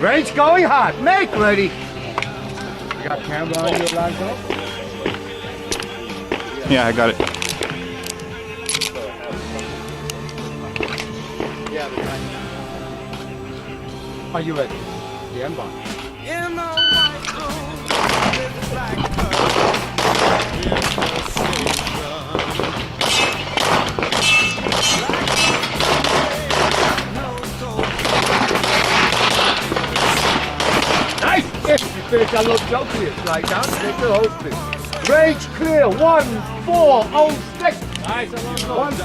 Range going hot. Make ready. You got camera on your line up? Yeah, I got it. Are you ready? Stand by. In the white room, with the black curtain, in the Nice! If you finish that little joke here, slide down, take the whole spin. Range clear, 1406. Nice, 1